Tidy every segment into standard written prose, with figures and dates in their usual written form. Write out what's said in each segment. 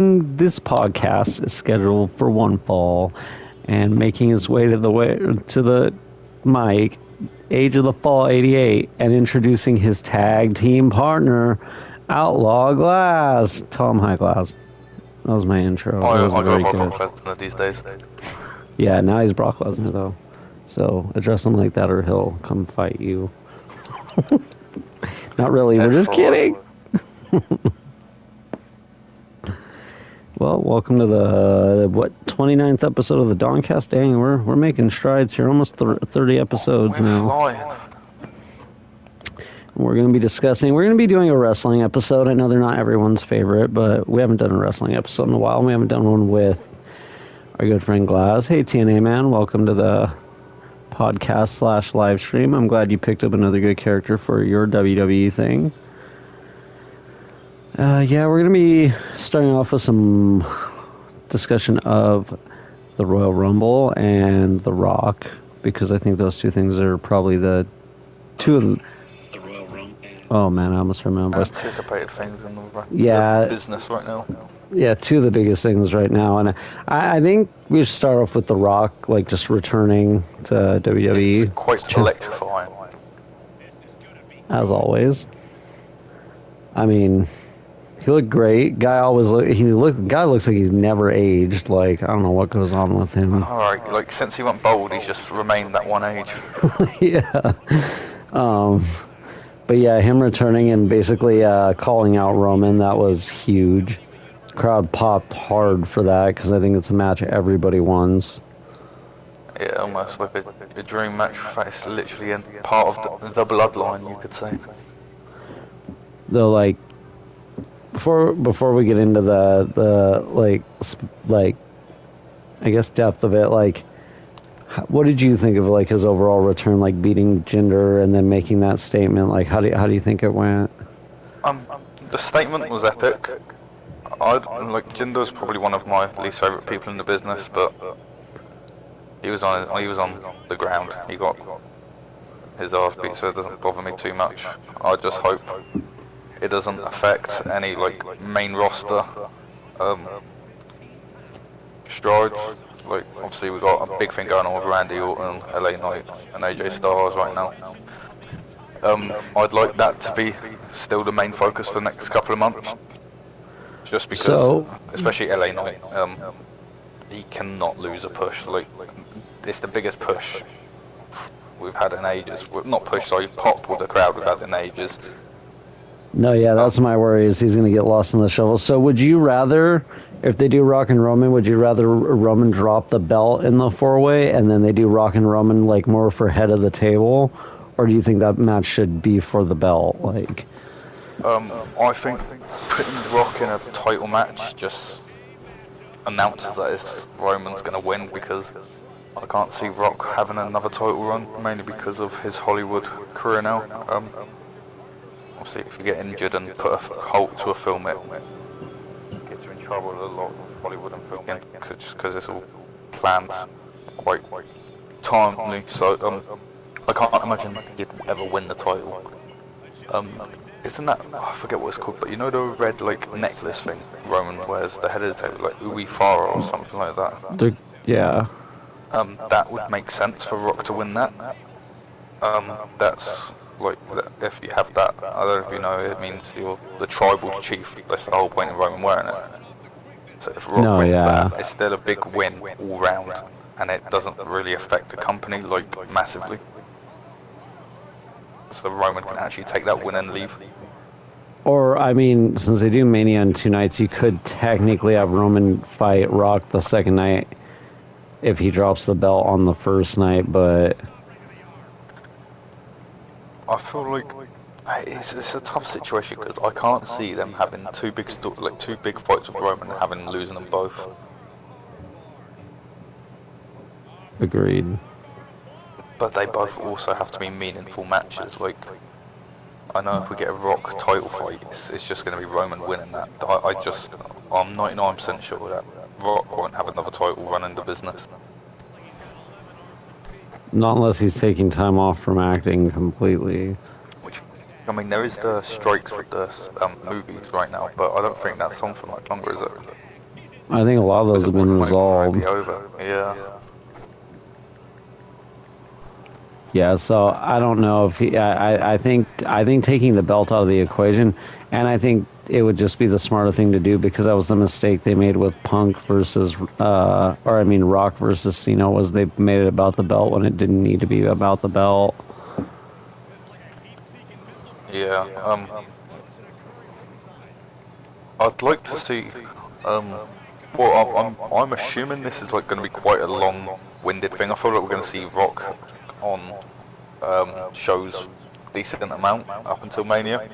This podcast is scheduled for one fall, and making his way to the mic, Age of the Fall '88, and introducing his tag team partner, Outlaw Glass. Tell him hi, Glass. That was my intro. I It wasn't got very Brock good. Lesnar these days. Yeah, now he's Brock Lesnar though, so address him like that, or he'll come fight you. Not really. We're just kidding. Well, welcome to the 29th episode of the DawnCast. Dang, we're making strides here. Almost 30 episodes We're now. flying. We're going to be doing a wrestling episode. I know they're not everyone's favorite, but we haven't done a wrestling episode in a while. We haven't done one with our good friend Glass. Hey, TNA man, welcome to the podcast / live stream. I'm glad you picked up another good character for your WWE thing. Yeah, we're going to be starting off with some discussion of the Royal Rumble and The Rock, because I think those two things are probably the two of them. Oh man, I almost heard my own voice. Anticipated things in the business right now. Yeah, two of the biggest things right now, and I think we should start off with The Rock, like just returning to WWE. It's quite electrifying, as always. I mean, he looked great. Guy looks like he's never aged. Like, I don't know what goes on with him. Alright, like since he went bald, he's just remained that one age. Yeah. But yeah, him returning and basically calling out Roman, that was huge. The crowd popped hard for that because I think it's a match everybody wants. Yeah, almost like a dream match. It's literally in part of the bloodline, you could say. Though, like, before we get into the like I guess depth of it, like, what did you think of like his overall return, like beating Jinder and then making that statement? Like, how do you think it went? The statement was epic. Jinder's probably one of my least favorite people in the business, but he was on the ground. He got his ass beat, so it doesn't bother me too much. I just hope it doesn't affect any like main roster strides. Like, obviously we've got a big thing going on with Randy Orton, LA Knight, and AJ Styles right now. I'd like that to be still the main focus for the next couple of months. Just because, especially LA Knight, he cannot lose a push. Like, it's the biggest push we've had in ages. Not push, sorry, pop with the crowd we've had in ages. No, yeah, that's my worry, is he's going to get lost in the shuffle. So would you rather, if they do Rock and Roman, would you rather Roman drop the belt in the four-way and then they do Rock and Roman like more for head of the table? Or do you think that match should be for the belt? Like, I think putting Rock in a title match just announces that Roman's going to win, because I can't see Rock having another title run, mainly because of his Hollywood career now. Obviously, if you get injured and put a halt to a film, it gets you in trouble a lot with Hollywood and filming, because it's all planned quite timely. So I can't imagine he'd ever win the title. Isn't that, I forget what it's called, but you know the red like necklace thing Roman wears, the head of the table, like Uwe Farah or something like that? Yeah. That would make sense for Rock to win that. That's like, if you have that, I don't know if you know, it means you're the tribal chief. That's the whole point of Roman wearing it. So if Rock wins that, it's still a big win all round, and it doesn't really affect the company like massively. So Roman can actually take that win and leave. Or, I mean, since they do Mania on 2 nights, you could technically have Roman fight Rock the second night if he drops the belt on the first night, but I feel like it's a tough situation, because I can't see them having two big fights with Roman and having losing them both. Agreed. But they both also have to be meaningful matches. Like, I know if we get a Rock title fight, it's just going to be Roman winning that. I'm 99% sure that Rock won't have another title run in the business. Not unless he's taking time off from acting completely. Which, I mean, there is the strikes with the movies right now, but I don't think that's on for much longer, is it? I think a lot of those have been resolved. Be over. Yeah. Yeah, so I don't know if I think taking the belt out of the equation, and I think it would just be the smarter thing to do because that was the mistake they made with Punk versus, Rock versus Cena was they made it about the belt when it didn't need to be about the belt. Yeah. I'd like to see. I'm assuming this is like going to be quite a long-winded thing. I feel like we're going to see Rock on shows decent amount up until Mania.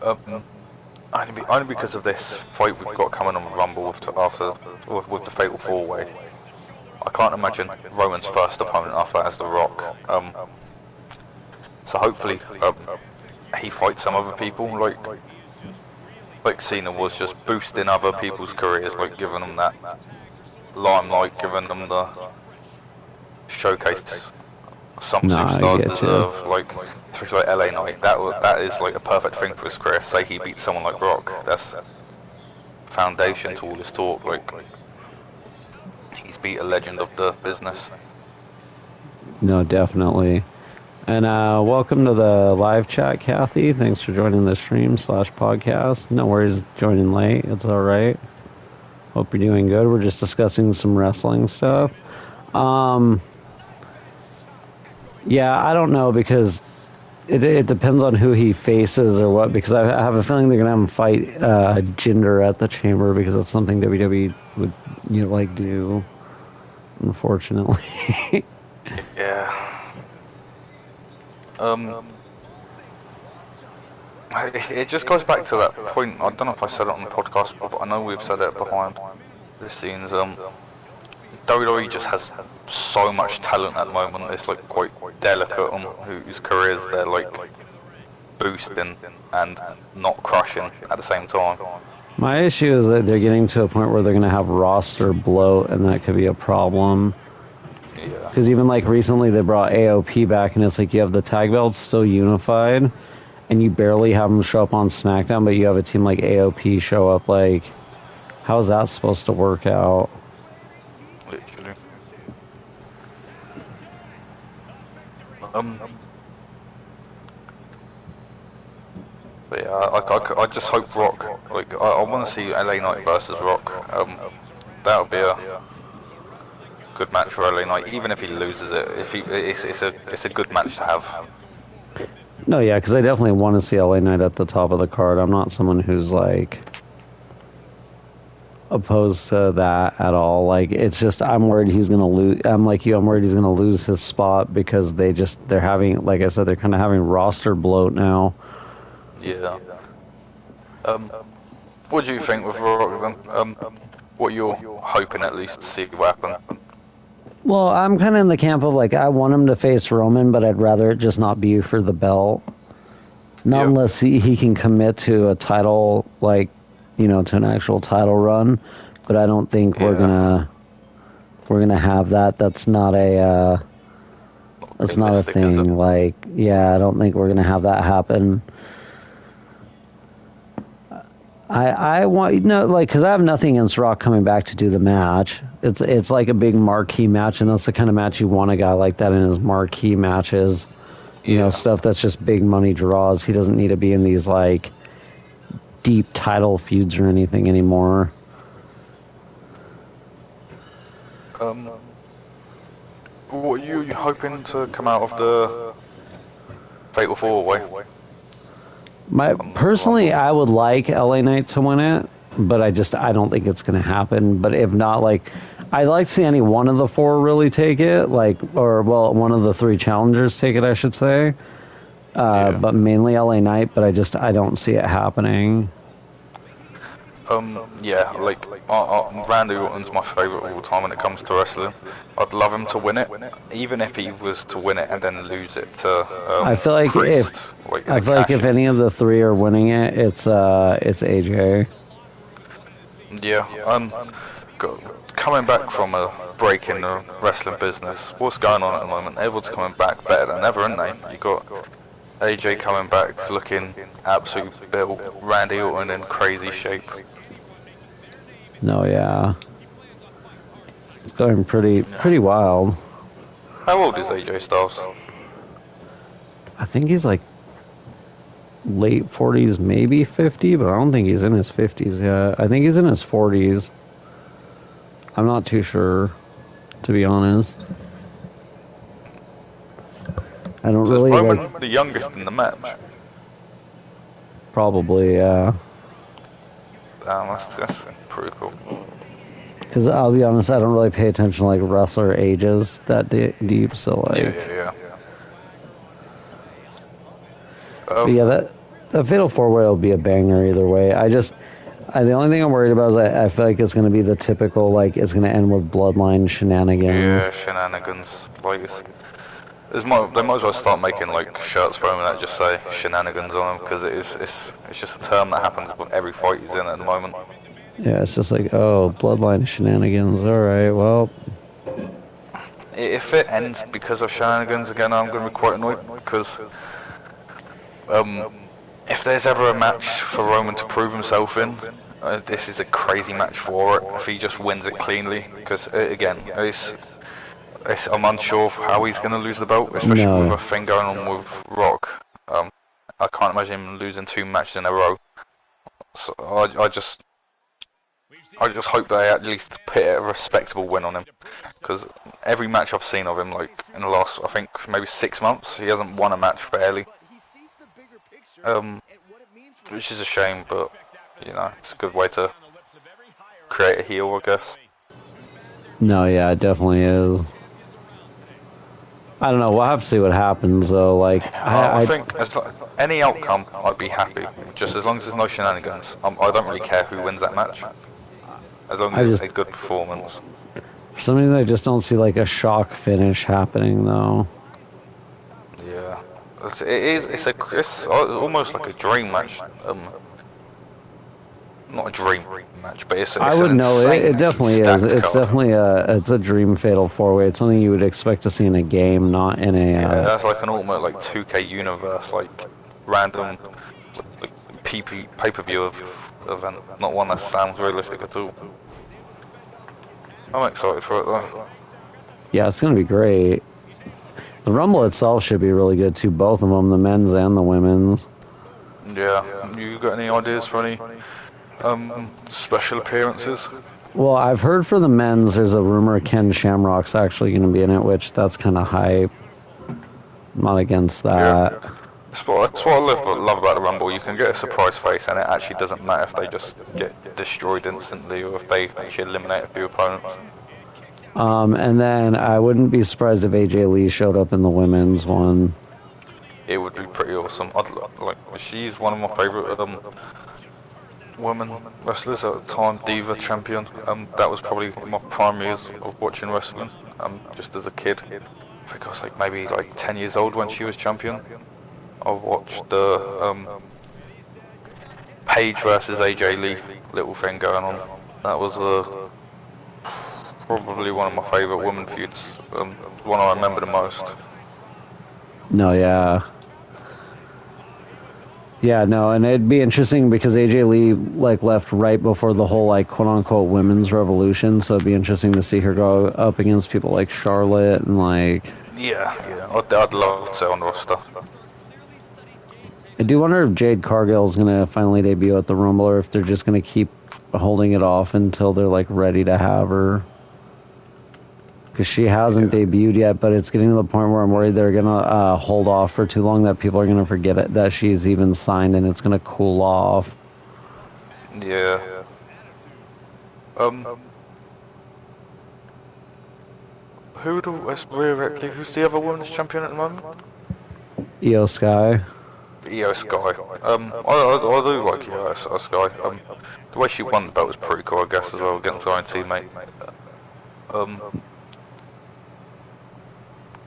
Only because of this fight we've got coming on the Rumble with the Fatal 4-Way. I can't imagine Roman's first opponent after that as The Rock. So hopefully he fights some other people like Cena was, just boosting other people's careers, like giving them that limelight, giving them the showcase some superstars deserve, like especially like LA Knight. That is like a perfect thing for his career. Say he beats someone like Rock, that's foundation to all his talk. Like he's beat a legend of the business. No, definitely. And welcome to the live chat, Kathy. Thanks for joining the stream / podcast. No worries joining late. It's all right. Hope you're doing good. We're just discussing some wrestling stuff. Yeah, I don't know because it depends on who he faces or what. Because I have a feeling they're gonna have him fight Jinder at the Chamber because that's something WWE would do. Unfortunately. Yeah. It just goes back to that point. I don't know if I said it on the podcast, but I know we've said it behind the scenes. WWE just has so much talent at the moment. It's like quite delicate on whose careers they're like boosting and not crushing at the same time. My issue is that they're getting to a point where they're going to have roster bloat, and that could be a problem. Yeah. Because even like recently they brought AOP back, and it's like you have the tag belts still unified, and you barely have them show up on SmackDown, but you have a team like AOP show up. Like, how is that supposed to work out? Literally. But yeah, I just hope Rock. Like, I want to see LA Knight versus Rock. That would be a good match for LA Knight, even if he loses it. It's a good match to have. No, yeah, because I definitely want to see LA Knight at the top of the card. I'm not someone who's like opposed to that at all. Like, it's just I'm worried he's gonna lose. I'm like you. I'm worried he's gonna lose his spot because they're having, like I said, they're kind of having roster bloat now. Yeah. What do you think with Rock then? What you're hoping at least to see what happen? Well, I'm kind of in the camp of like I want him to face Roman, but I'd rather it just not be for the belt. Not unless he can commit to a title, like, to an actual title run. But I don't think we're gonna have that. That's not a thing. Like, yeah, I don't think we're gonna have that happen. I want because I have nothing against Rock coming back to do the match. It's like a big marquee match, and that's the kind of match you want a guy like that in his marquee matches. Stuff that's just big money draws. He doesn't need to be in these like deep title feuds or anything anymore. What are you hoping to come out of the Fatal 4-Way? Personally, I would like LA Knight to win it, but I don't think it's going to happen. But if not, like, I'd like to see any one of the four really take it, one of the three challengers take it, I should say. But mainly LA Knight, but I don't see it happening. Randy Orton's my favourite of all time when it comes to wrestling. I'd love him to win it, even if he was to win it and then lose it to. I feel like if any of the three are winning it, it's AJ. Yeah. Coming back from a break in the wrestling business, what's going on at the moment? Everyone's coming back better than ever, aren't they? You got AJ coming back looking absolute built, Randy Orton in crazy shape. No, yeah. It's going pretty Yeah. wild. How old is AJ Styles? I think he's like late 40s, maybe 50, but I don't think he's in his 50s yet. I think he's in his 40s. I'm not too sure, to be honest. I don't So is really like. Roman the youngest in the match? Probably, yeah. Damn, that's pretty cool. Because I'll be honest, I don't really pay attention to like wrestler ages that deep. So Yeah, like, yeah, yeah. but yeah, that Fatal 4-Way will be a banger either way. The only thing I'm worried about is I feel like it's going to be the typical like it's going to end with bloodline shenanigans. Yeah, shenanigans. Like, they might as well start making like shirts for him that just say shenanigans on them, because it's just a term that happens with every fight he's in at the moment. Yeah, it's just like, oh, bloodline shenanigans. All right, well, If it ends because of shenanigans again, I'm going to be quite annoyed, because um, if there's ever a match for Roman to prove himself in, this is a crazy match for it. If he just wins it cleanly, because again, I'm unsure of how he's going to lose the belt, especially with no. a thing going on with Rock. I can't imagine him losing 2 matches in a row. So I just hope they at least put a respectable win on him, because every match I've seen of him, like in the last, I think maybe 6 months, he hasn't won a match fairly. Which is a shame, but you know, it's a good way to create a heel, I guess. No, yeah, it definitely is. I don't know. We'll have to see what happens, though. Like, I think any outcome, I'd be happy, just as long as there's no shenanigans. I don't really care who wins that match, as long I as it's just a good performance. for some reason I just don't see like a shock finish happening, though. Yeah, it's almost like a dream match. Not a dream match, but it's I an would know it. It insane definitely is. stacked It's card. definitely it's a dream fatal 4-Way. It's something you would expect to see in a game, not in a. Yeah, that's like an ultimate like 2K universe, like random like, pay-per-view event, not one that sounds realistic at all. I'm excited for it though. Yeah, it's gonna be great. The Rumble itself should be really good too. Both of them, the men's and the women's. Yeah, you got any ideas for any special appearances? Well, I've heard for the men's, there's a rumor Ken Shamrock's actually going to be in it, which that's kind of hype. I'm not against Yeah. that. That's what I love about the Rumble. You can get a surprise face, and it actually doesn't matter if they just get destroyed instantly or if they actually eliminate a few opponents. And then I wouldn't be surprised if AJ Lee showed up in the women's one. It would be pretty awesome. Like, she's one of my favorite women wrestlers at the time, Diva champion. That was probably my prime years of watching wrestling. Just as a kid, I think I was like maybe like 10 years old when she was champion. I watched the Paige versus AJ Lee little thing going on. That was probably one of my favorite women feuds. One I remember the most. No, yeah. Yeah, no, and it'd be interesting because AJ Lee like left right before the whole like quote unquote women's revolution, so it'd be interesting to see her go up against people like Charlotte and like. Yeah, yeah. I'd love to on the roster. I do wonder if Jade Cargill's gonna finally debut at the Rumble, or if they're just gonna keep holding it off until they're like ready to have her. Because she hasn't debuted yet, but it's getting to the point where I'm worried they're gonna hold off for too long, that people are gonna forget it, that she's even signed, and it's gonna cool off. Yeah. Who's the other women's champion at the moment? Io Sky. Io Sky. I do like Io Sky. The way she won the belt was pretty cool, I guess, as well, against her own teammate.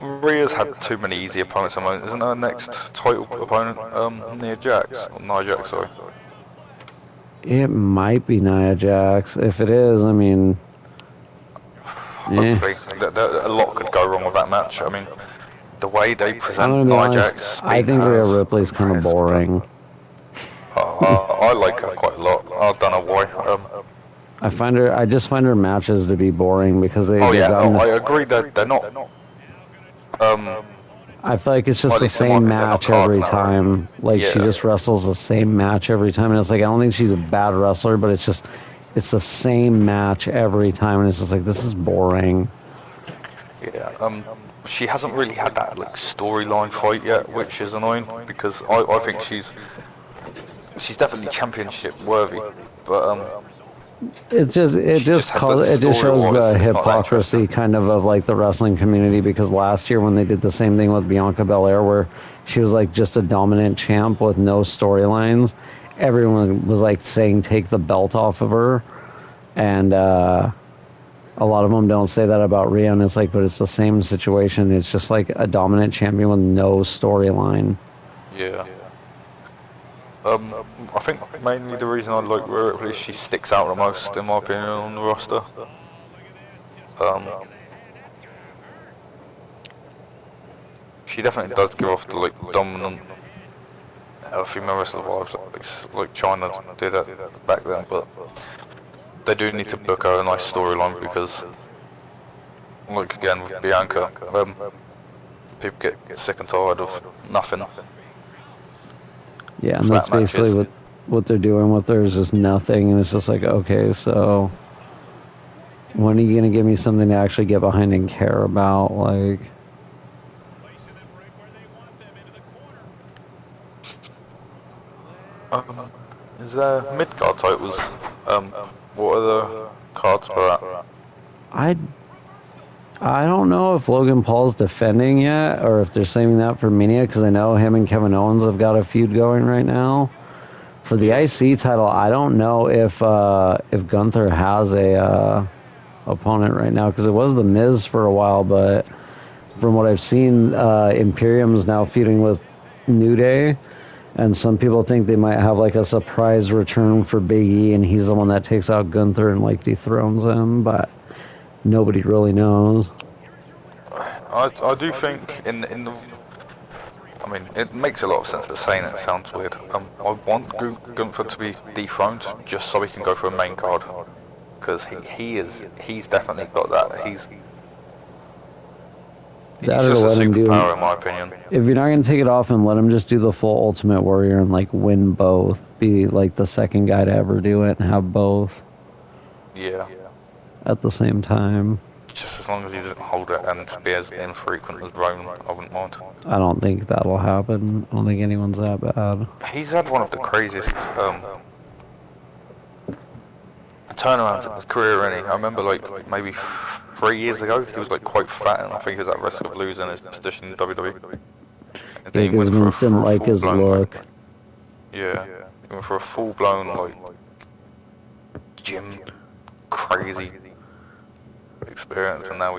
Rhea's had too many easy opponents at the moment. Isn't her next title opponent Nia Jax? Or Nia Jax, sorry. It might be Nia Jax. If it is, I mean, Hopefully, a lot could go wrong with that match. I mean, the way they I'm present gonna be Nia honest. Jax, I think Rhea Ripley's kind of boring. I like her quite a lot. I don't know why. I just find her matches to be boring because Oh they've yeah, gotten. I agree that they're not. I feel like it's just At the least in my same opinion, they're not match every carving that right. time. Like she Yeah, just wrestles the same match every time, and it's like I don't think she's a bad wrestler, but it's the same match every time, and it's just like this is boring. yeah. She hasn't really had that like storyline fight yet, which is annoying because I think she's definitely championship worthy, but she just had the It just story shows wise, the it's not that interesting. hypocrisy kind of like the wrestling community because last year when they did the same thing with Bianca Belair where she was like just a dominant champ with no storylines, everyone was like saying take the belt off of her, and a lot of them don't say that about Rhea, and it's like, but it's the same situation. It's just like a dominant champion with no storyline. Yeah. I think mainly the reason I like Rhea Ripley is she sticks out the most, in my opinion, on the roster. She definitely does give off the like dominant female wrestler vibes, like China did it back then. But they do need to book her a nice storyline because, like again with Bianca, people get sick and tired of nothing. Yeah, and that's Flat basically matches. what they're doing with her is just nothing, and it's just like, okay, so when are you gonna give me something to actually get behind and care about? Like, Is there mid card titles? What are the cards for that? I I don't know if Logan Paul's defending yet, or if they're saving that for Mania, because I know him and Kevin Owens have got a feud going right now. For the Yeah. IC title, I don't know if Gunther has a opponent right now, because it was The Miz for a while, but from what I've seen, Imperium's now feuding with New Day, and some people think they might have like a surprise return for Big E, and he's the one that takes out Gunther and like dethrones him, but nobody really knows. I do think in the I mean it makes a lot of sense, but saying it sounds weird. I want Gunther to be dethroned just so he can go for a main card because he's definitely got that. That He's or to just a let him do. superpower in my opinion. If you're not going to take it off and let him just do the full Ultimate Warrior and like win both, be like the second guy to ever do it and have both Yeah. at the same time. Just as long as he doesn't hold it and be as infrequent as Roman, I wouldn't mind. I don't think that'll happen. I don't think anyone's that bad. He's had one of the craziest turnarounds in his career, really. I remember like maybe 3 years ago, he was like quite fat, and I think he was at risk of losing his position in WWE. And Yeah, then he because went for Vince didn't a like his full-blown, look. like, yeah, he went for a full-blown like gym crazy experience, and now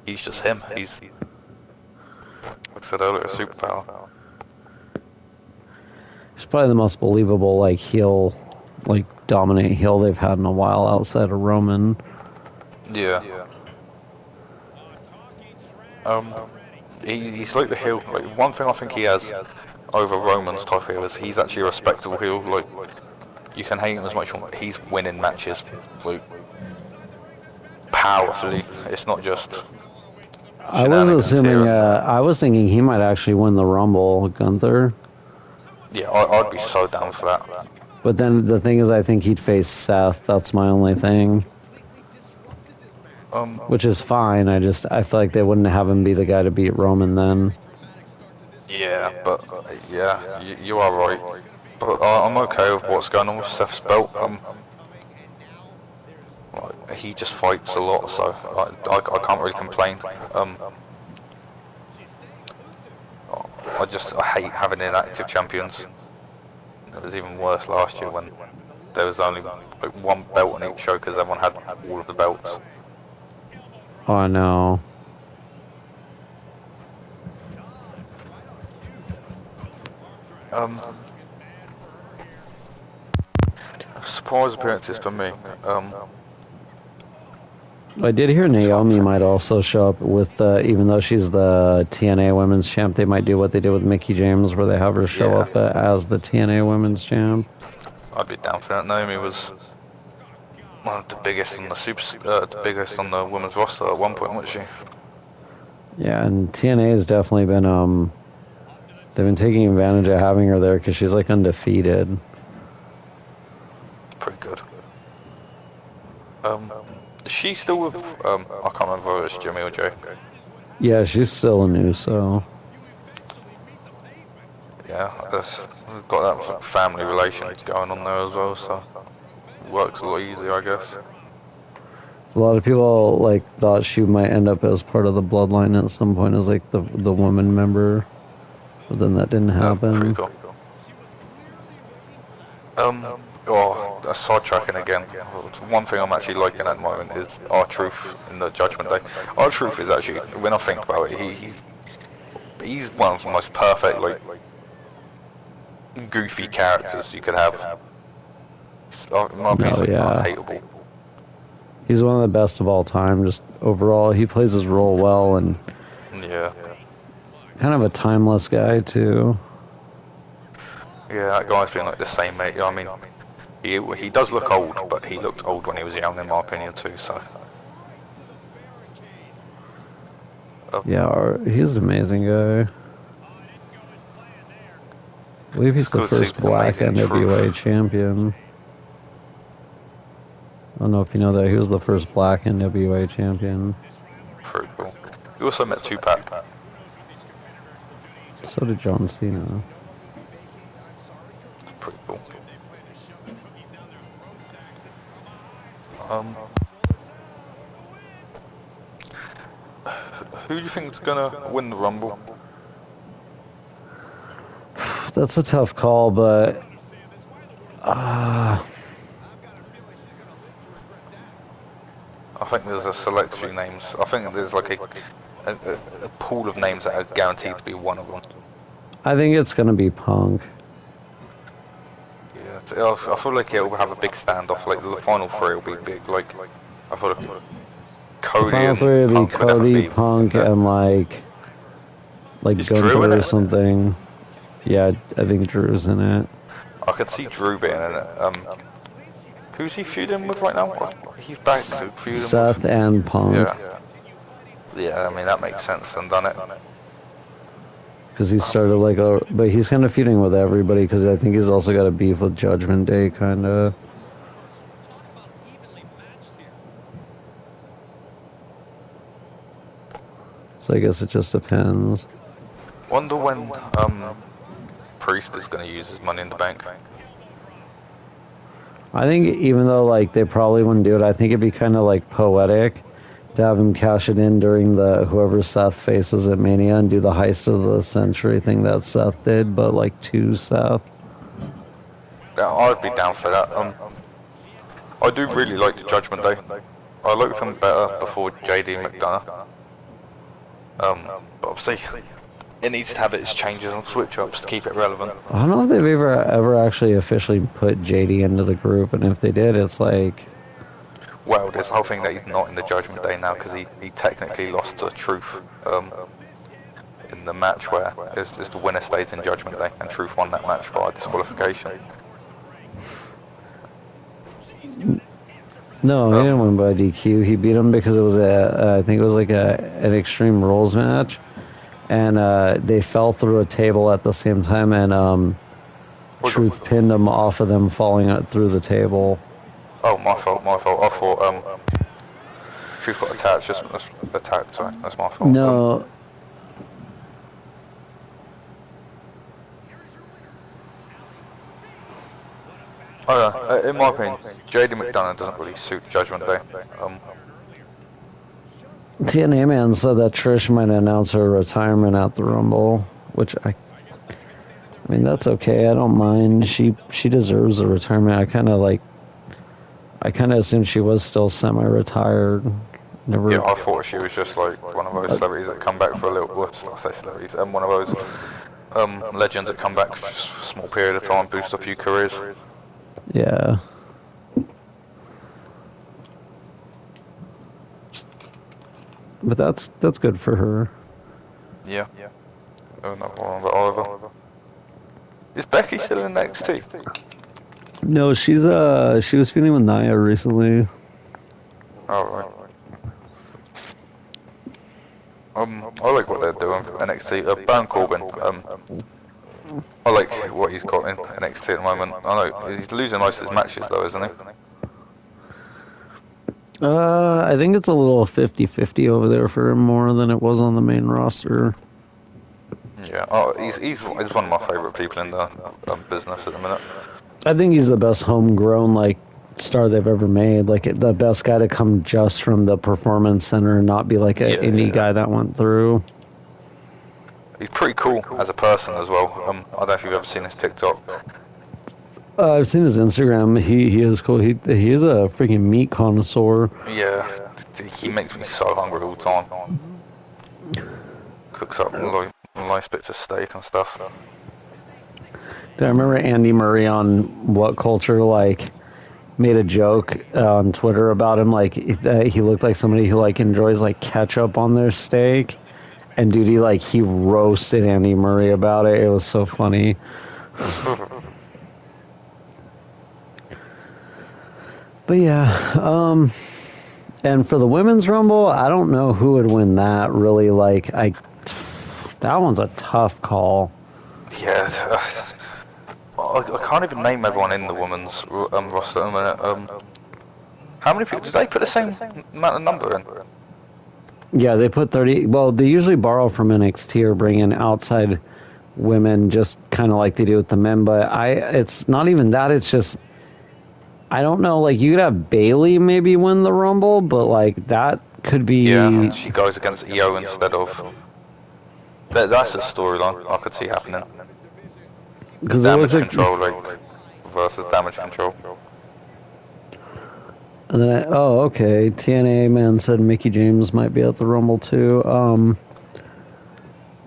he's just him. He's like I said earlier, a superpower. He's probably the most believable like heel, like dominant heel they've had in a while outside of Roman. Yeah. He's like the heel. Like one thing I think he has over Roman's type heel is he's actually a respectable heel. Like you can hate him as much as you want, but he's winning matches like powerfully. It's not just. I was assuming. I was thinking he might actually win the Rumble, Gunther. Yeah, I'd be so down for that. But then the thing is, I think he'd face Seth. That's my only thing. Which is fine. I feel like they wouldn't have him be the guy to beat Roman then. Yeah, but yeah, you are right. But I'm okay with what's going on with Seth's belt. He just fights a lot, so I can't really complain. I hate having inactive champions. It was even worse last year when there was only like one belt on each show because everyone had all of the belts. Oh no. Surprise appearances for me. I did hear Naomi might also show up with even though she's the TNA Women's Champ, they might do what they did with Mickie James, where they have her show up as the TNA Women's Champ. I'd be down for that. Naomi was one of the biggest on the biggest on the women's roster at one point, wasn't she? Yeah, and TNA has definitely been they've been taking advantage of having her there because she's like undefeated. Pretty good. Is she still with I can't remember whether it's Jimmy or Jay. Yeah, she's still a new, so. Yeah, we've got that family relations going on there as well, so it works a lot easier, I guess. A lot of people like thought she might end up as part of the bloodline at some point as like the woman member, but then that didn't happen. Pretty cool. Sidetracking again. One thing I'm actually liking at the moment is R-Truth in the Judgment Day. R-Truth is actually, when I think about it, he's one of the most perfect, like, goofy characters you could have. In my opinion, he's unhateable. He's one of the best of all time. Just overall, he plays his role well, and yeah, kind of a timeless guy too. Yeah, that guy's been like the same, mate. You know what I mean? He does look old, but he looked old when he was young, in my opinion, too. So. Yeah, he's an amazing guy. I believe he's the first black NWA champion. I don't know if you know that he was the first black NWA champion. Pretty cool. He also met Tupac. So did John Cena. Pretty cool. Who do you think is gonna win the Rumble? That's a tough call, but I think there's a select few names. I think there's like a pool of names that are guaranteed to be one of them. I think it's gonna be Punk. Yeah, I feel like it'll have a big standoff. Like the final three will be big. Like I feel like Cody. The final three will be Cody, Punk, and like Gunther or something. Yeah, I think Drew's in it. I could see Drew being in it. Who's he feuding with right now? He's back feuding Seth and Punk. Yeah, I mean that makes sense and done it. Because he started but he's kind of feuding with everybody because I think he's also got a beef with Judgment Day, kind of. So I guess it just depends. Wonder when Priest is going to use his Money in the Bank. I think even though like they probably wouldn't do it, I think it'd be kind of like poetic to have him cash it in during the whoever Seth faces at Mania and do the heist of the century thing that Seth did, but like to Seth. Yeah, I'd be down for that. I do really like the Judgment Day. I liked them better before JD McDonough. But obviously, it needs to have its changes and switch-ups to keep it relevant. I don't know if they've ever actually officially put JD into the group, and if they did, it's like... Well, there's the whole thing that he's not in the Judgment Day now, because he technically lost to Truth in the match where it's the winner stays in Judgment Day, and Truth won that match by disqualification. No, he didn't win by DQ. He beat him because it was I think it was like an Extreme Rules match. And they fell through a table at the same time, and Truth pinned him off of them falling out through the table. Oh, my fault. I thought Truth got attacked. Just attacked. Sorry, that's my fault. No. In my opinion, JD McDonough doesn't really suit Judgment Day. TNA Man said that Trish might announce her retirement at the Rumble, which I mean that's okay. I don't mind. She deserves a retirement. I kind of assumed she was still semi-retired. Never. Yeah, I thought she was just like one of those celebrities that come back for a little. Well, I say celebrities, and one of those legends that come back for a small period of time, boost a few careers. Yeah. But that's good for her. Yeah. Oh, no problem with Oliver. Is Becky still in NXT? No, she was feuding with Nia recently. Alright. I like what they're doing for NXT. Baron Corbin, I like what he's got in NXT at the moment. I know he's losing most of his matches though, isn't he? I think it's a little 50-50 over there for him more than it was on the main roster. Yeah. He's one of my favourite people in the business at the minute. I think he's the best homegrown like star they've ever made. Like the best guy to come just from the performance center and not be like an indie guy that went through. He's pretty cool as a person as well. I don't know if you've ever seen his TikTok. I've seen his Instagram. He is cool. He is a freaking meat connoisseur. Yeah, he makes me so hungry all the time. Cooks up nice bits of steak and stuff. I remember Andy Murray on What Culture like made a joke on Twitter about him, like he looked like somebody who like enjoys like ketchup on their steak. And dude, he roasted Andy Murray about it. It was so funny. But yeah, and for the women's rumble, I don't know who would win that. Really, that one's a tough call. Yeah, I can't even name everyone in the women's roster at the minute. How many people did they put the same amount of number in? Yeah, they put 30. Well, they usually borrow from NXT or bring in outside women, just kind of like they do with the men. But it's not even that. It's just, I don't know. Like you could have Bailey maybe win the Rumble, but like that could be. Yeah, she goes against Io instead of. That's a storyline I could see happening. Because damage control, like versus damage control. And then okay. TNA man said Mickey James might be at the Rumble too.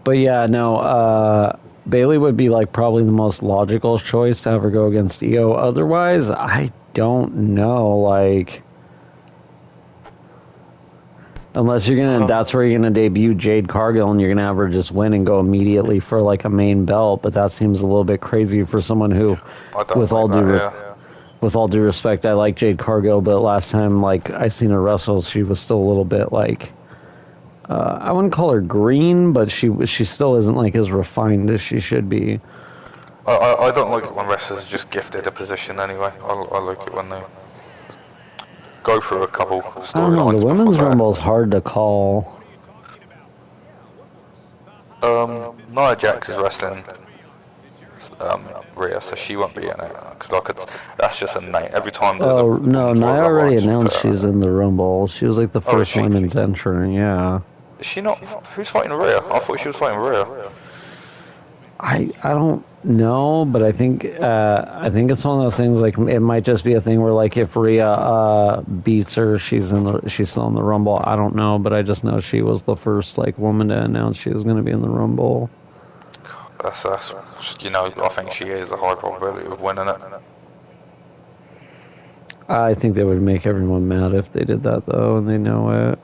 But yeah, no. Bailey would be like probably the most logical choice to have her go against Io. Otherwise, I don't know. Like, unless that's where you're gonna debut Jade Cargill and you're gonna have her just win and go immediately for like a main belt. But that seems a little bit crazy for someone who, with all due respect, I like Jade Cargill, but last time like I seen her wrestle, she was still a little bit like I wouldn't call her green, but she still isn't like as refined as she should be. I don't like it when wrestlers are just gifted a position anyway. I like it when they go through a couple storylines. I don't know, the women's rumble is hard to call. Nia Jax is wrestling Rhea, so she won't be in it. Cause that's just a name. Every time there's no, Nia already announced she's in the Rumble. She was like the first women's entrant, yeah. Is she not? Who's fighting Rhea? I thought she was fighting Rhea. I don't know, but I think it's one of those things like it might just be a thing where like if Rhea beats her, she's still in the Rumble. I don't know, but I just know she was the first like woman to announce she was going to be in the Rumble. That's I think she is a high probability of winning it. I think they would make everyone mad if they did that though, and they know it.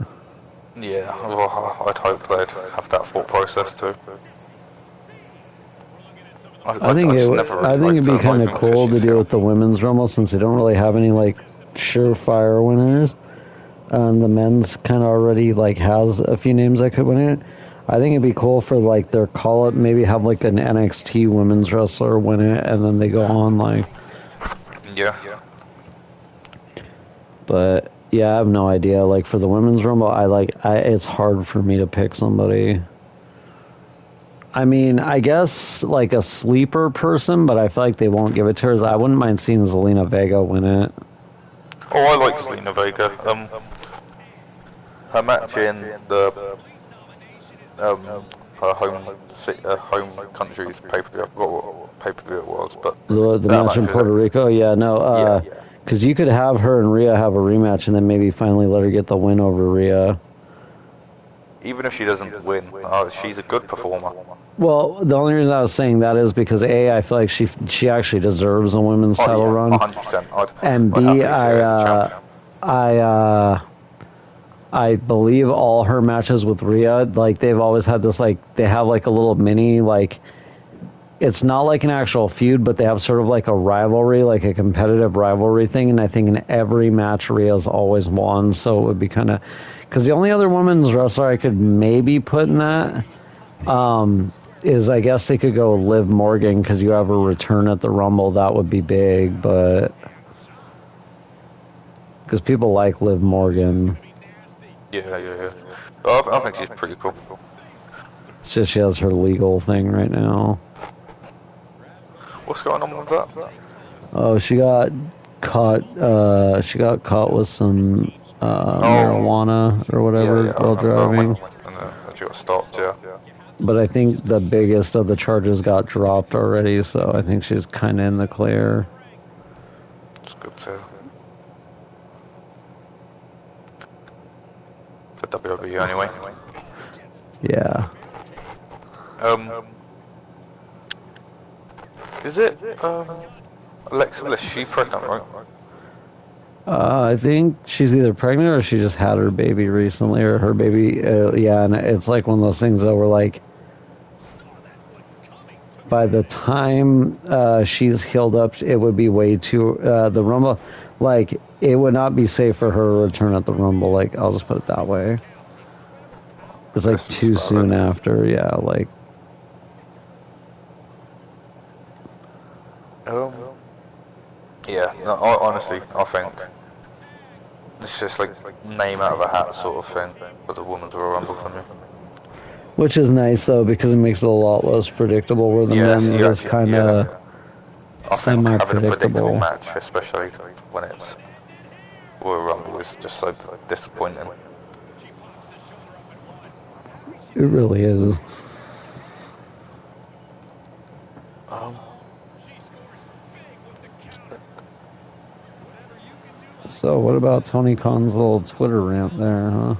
Yeah, well, I'd hope they'd have that thought process too. I think it'd be kind of cool to do with the women's Rumble since they don't really have any like surefire winners. The men's kind of already like has a few names that could win it. I think it'd be cool for like their call up, maybe have like an NXT women's wrestler win it, and then they go on like. Yeah. But yeah, I have no idea. Like for the women's Rumble, it's hard for me to pick somebody. I mean, I guess like a sleeper person, but I feel like they won't give it to her. I wouldn't mind seeing Zelina Vega win it. Oh, I like Zelina Vega. Her match in the her home country's pay-per-view. What pay-per-view it was, but the match in Puerto Rico. Yeah, no. Because you could have her and Rhea have a rematch, and then maybe finally let her get the win over Rhea. Even if she doesn't win, she's a good performer. Well, the only reason I was saying that is because A, I feel like she actually deserves a women's title run. 100%. And B, I believe all her matches with Rhea, like they've always had this like they have like a little mini like it's not like an actual feud, but they have sort of like a rivalry, like a competitive rivalry thing. And I think in every match, Rhea's always won. So it would be kind of, because the only other women's wrestler I could maybe put in that is, I guess they could go Liv Morgan, because you have a return at the Rumble. That would be big, but because people like Liv Morgan. Yeah. I think she's pretty cool. It's just she has her legal thing right now. What's going on with that? Oh, she got caught. She got caught with some marijuana or whatever while driving. She got stopped. Yeah. But I think the biggest of the charges got dropped already, so I think she's kind of in the clear. It's good too. For WWE anyway. Yeah. Is it Alexa Bliss? She pregnant, right? I think she's either pregnant or she just had her baby recently, or her baby. Yeah, and it's like one of those things that were like, by the time she's healed up, it would be way too the Rumble. Like, it would not be safe for her to return at the Rumble. Like, I'll just put it that way. It's like too soon after. Yeah, like. Yeah. No, honestly, I think it's just like name out of a hat sort of thing for the women's Royal Rumble for me. Which is nice though, because it makes it a lot less predictable. Where the men's is kind of semi-predictable. Having a predictable match, especially when it's Royal Rumble, is just so disappointing. It really is. So, what about Tony Khan's little Twitter rant there, huh?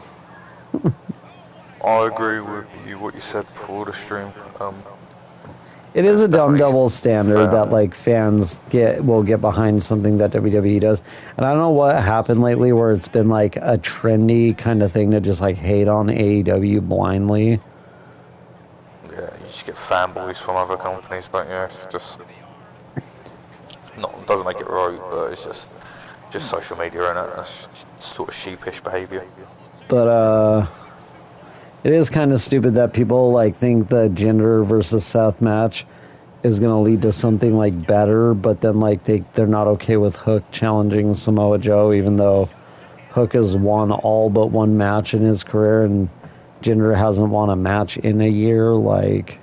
I agree with you, what you said before the stream. It is a dumb double standard that like fans will get behind something that WWE does, and I don't know what happened lately where it's been like a trendy kind of thing to just like hate on AEW blindly. Yeah, you just get fanboys from other companies, don't you? It's just doesn't make it right, but it's just social media, and it's sort of sheepish behaviour. But it is kind of stupid that people like think the Jinder versus Seth match is going to lead to something like better, but then like they're not okay with Hook challenging Samoa Joe, even though Hook has won all but one match in his career, and Jinder hasn't won a match in a year. Like,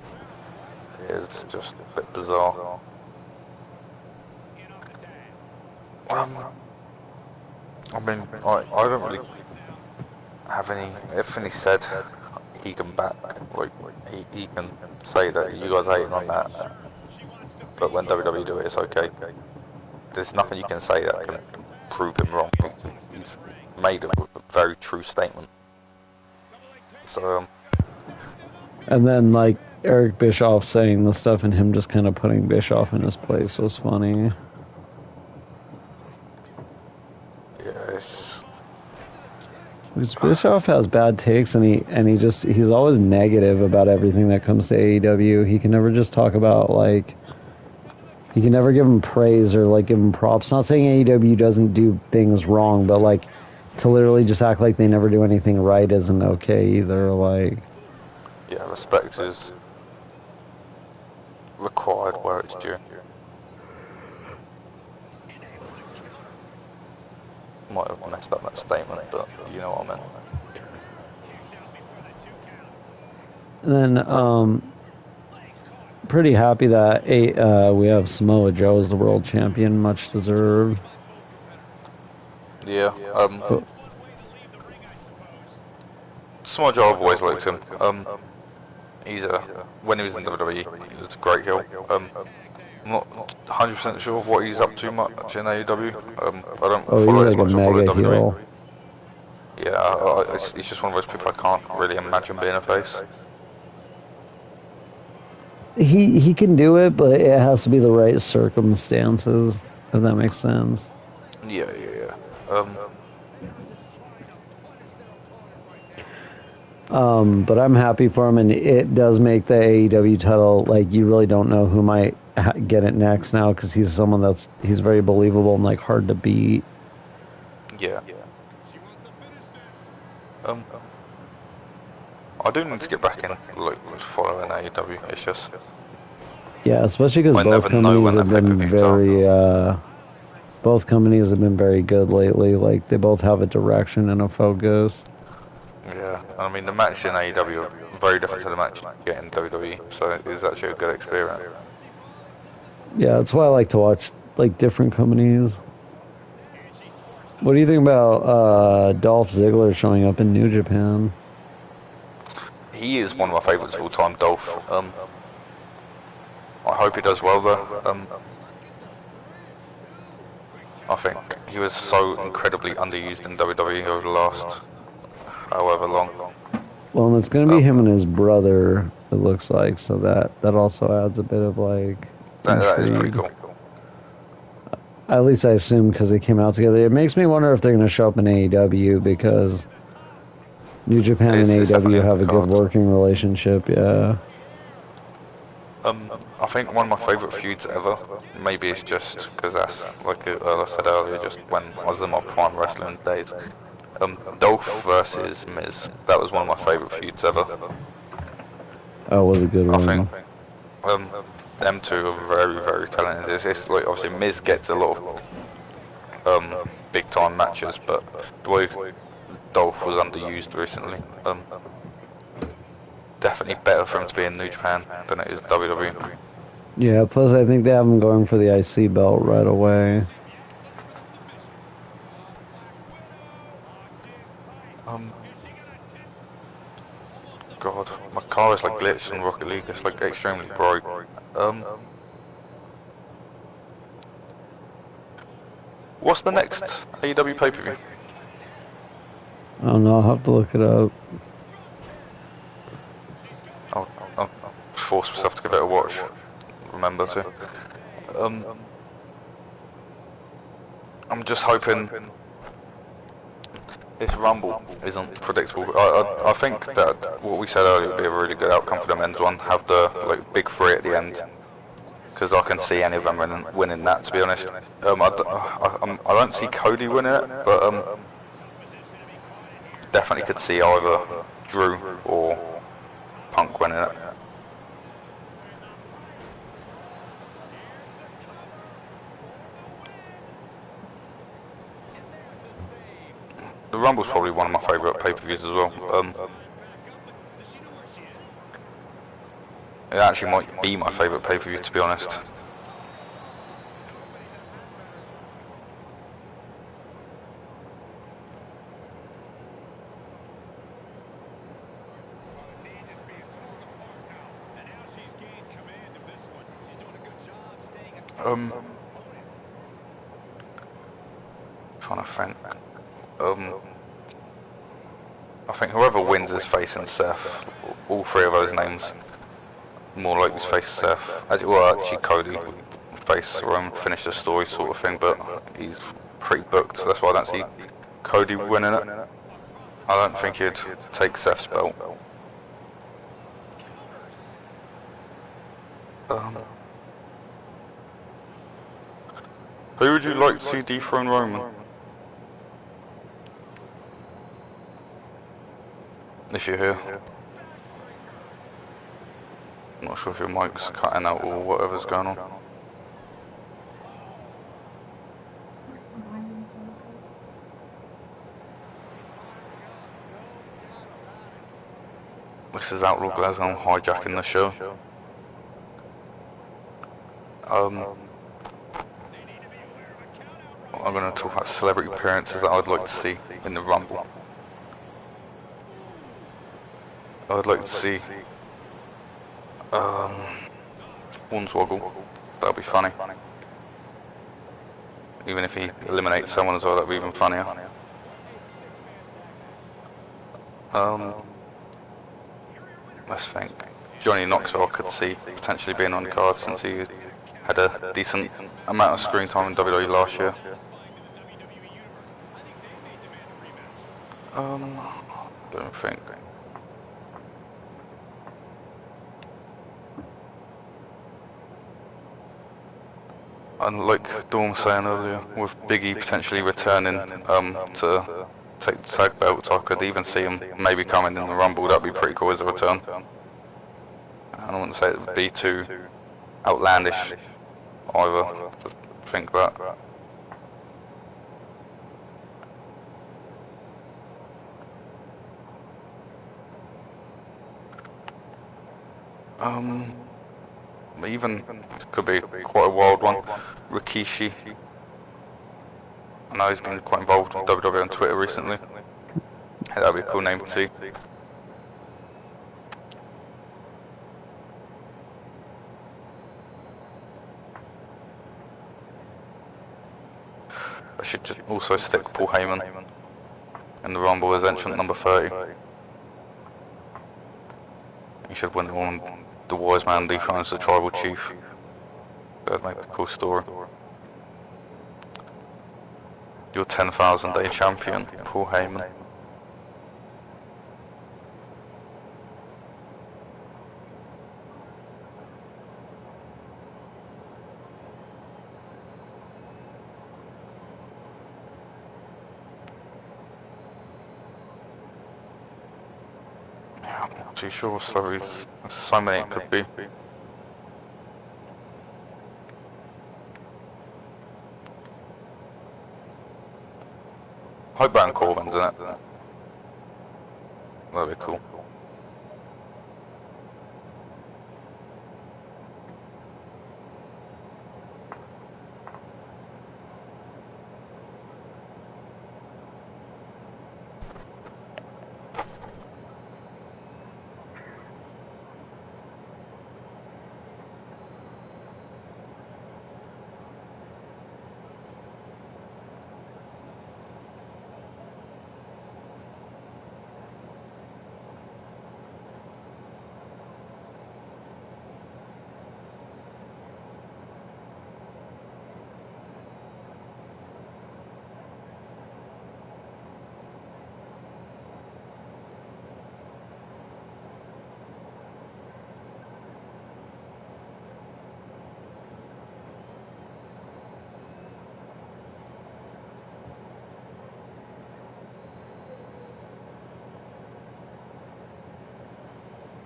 it's just a bit bizarre. I mean, I don't really have any. Everything he said, he can back. Like, he can say that you guys hating on that, but when WWE do it, it's okay. There's nothing you can say that can prove him wrong. He's made a very true statement. So, and then like Eric Bischoff saying the stuff and him just kind of putting Bischoff in his place was funny. Because Bischoff has bad takes, and he's always negative about everything that comes to AEW. He can never just talk about like, he can never give him praise or like give him props. Not saying AEW doesn't do things wrong, but like to literally just act like they never do anything right isn't okay either. Like, yeah, respect is required where it's due. Might have messed up that statement, but you know what I And meant. then, pretty happy that we have Samoa Joe as the world champion, much deserved. Yeah. Samoa Joe, I've always liked him. He's when he was in WWE, he was a great heel. I'm not 100% sure of what he's up to much in AEW. I don't follow he's like a mega heel. Yeah, he's just one of those people I can't really imagine being a face. He can do it, but it has to be the right circumstances, if that makes sense. Yeah. But I'm happy for him, and it does make the AEW title like you really don't know who might get it next now because he's someone he's very believable and like hard to beat. Yeah. I do need to get back in like following AEW. It's just Yeah, especially because I both never know companies when have their been pay-per-views are. both companies have been very good lately. Like they both have a direction and a focus. Yeah, I mean the match in AEW are very different to the match you get in WWE, so it is actually a good experience. Yeah, that's why I like to watch like different companies. What do you think about Dolph Ziggler showing up in New Japan? He is one of my favourites of all time, Dolph. I hope he does well though. I think he was so incredibly underused in WWE over the last however long. Well, and it's going to be him and his brother, it looks like, so that also adds a bit of like That is pretty intrigue. cool. At least I assume because they came out together. It makes me wonder if they're going to show up in AEW because New Japan and It's definitely AEW in have the a good cards. working relationship. Yeah. I think one of my favourite feuds ever, maybe it's just because that's, like I said earlier, just when I was in my prime wrestling days. Dolph versus Miz, that was one of my favourite feuds ever. That was a good I think one. um, them two are very, very talented. It's like, obviously Miz gets a lot of big time matches, but the way Dolph was underused recently, definitely better for him to be in New Japan than it is WWE. Yeah, plus I think they have him going for the IC belt right away. God, my car is like glitched in Rocket League. It's like extremely bright. What's the next AEW pay-per-view? I don't know, I'll have to look it up. I'll force myself to give it a watch. Remember to. I'm just hoping this Rumble isn't predictable. I think that what we said earlier would be a really good outcome for the men's one. Have the like big three at the end, because I can see any of them winning that. To be honest, I don't see Cody winning it, but definitely could see either Drew or Punk winning it. The Rumble's probably one of my favourite pay-per-views as well. It actually might be my favourite pay-per-view, to be honest. Trying to think. I think whoever wins is facing Seth. All three of those names more likely to face Seth. Well, actually Cody face Roman, finish the story sort of thing, but he's pretty booked, so that's why I don't see Cody winning it. I don't think he'd take Seth's belt. Who would you like to see dethrone Roman? If you're here. I'm not sure if your mic's cutting out or whatever's going on. This is Outlaw Glasgow hijacking the show. I'm going to talk about celebrity appearances that I'd like to see in the Rumble. I'd like to see Hornswoggle. That'll be funny. Even if he eliminates someone as well, that'll be even funnier. Let's think. Johnny Knoxville I could see potentially being on the card since he had a decent amount of screen time in WWE last year. Don't think. And like Dawn was saying earlier, with Biggie potentially returning to take the tag belts, I could even see him maybe coming in the Rumble. That'd be pretty cool as a return. I wouldn't say it would be too outlandish either to think that. Even could be quite a wild one. Rikishi. I know he's been quite involved with WWE on Twitter recently. Yeah, that'd be a cool name to see. I should just also stick Paul Heyman in the Rumble as entrant number 30. He should win it on the Wise Man dethrones the Tribal Chief. That'd make a cool story. Your 10,000 day champion, Paul Heyman. I'm not too sure, so there's so many it could be. Hope Baron Corbin's in it. That'd be cool.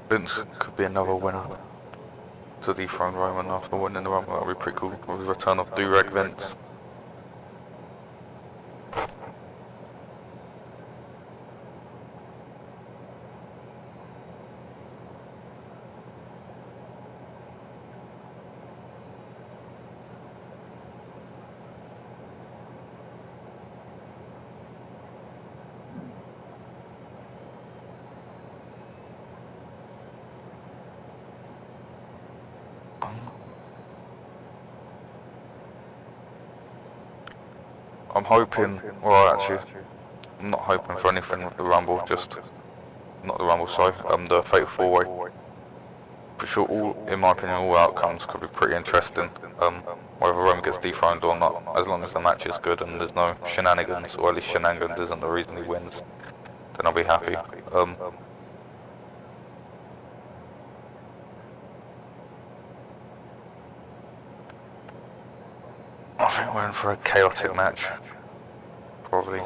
Vince could be another winner to dethrone Roman after winning the Rumble. That'd be pretty cool. With the return of Do-Rag Vince. I'm hoping, well actually, I'm not hoping for anything with the Rumble, just, not the Rumble, sorry, the Fatal 4-Way. For sure, in my opinion, all outcomes could be pretty interesting, whether Roman gets dethroned or not, as long as the match is good and there's no shenanigans, or at least shenanigans isn't the reason he wins, then I'll be happy. I think we're in for a chaotic match. Probably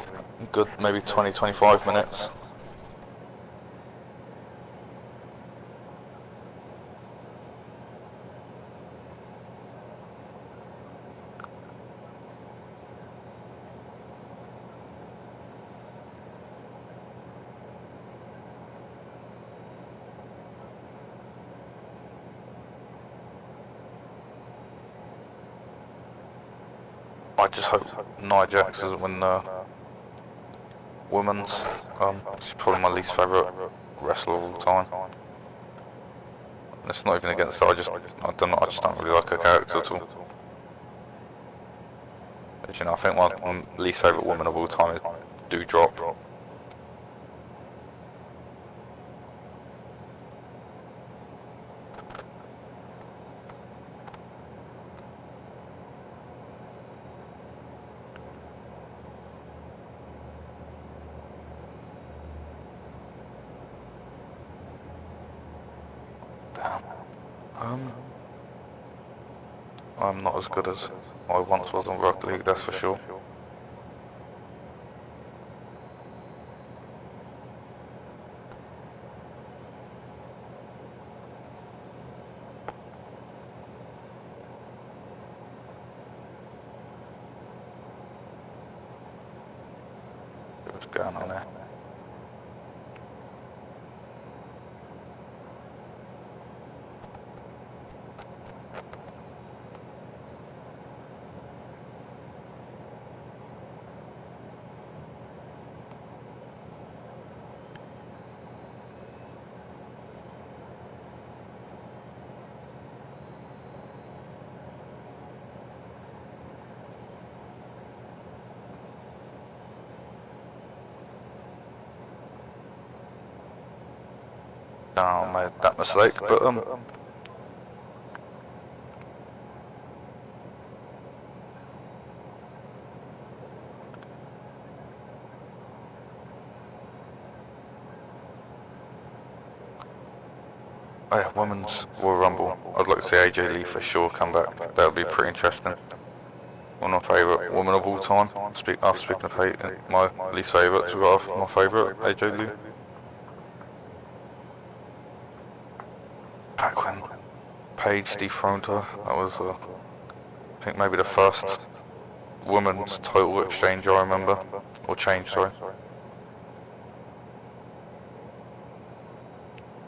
good, maybe 20-25 minutes. I just hope Nia Jax doesn't win the women's. She's probably my least favourite wrestler of all time. It's not even against her, I don't know, I just don't really like her character at all. But, you know, I think my least favourite woman of all time is Doudrop. Damn. I'm not as good as I once was on Rock League, that's for sure. What's going on there? I made that mistake, but oh yeah, Women's Royal Rumble. I'd like to see AJ Lee for sure come back. That would be pretty interesting. One of my favourite women of all time. Speaking of hate, my least favourite to go off my favourite, AJ Lee. Back when Paige dethroned her, that was I think maybe the first women's title exchange I remember, or change, sorry.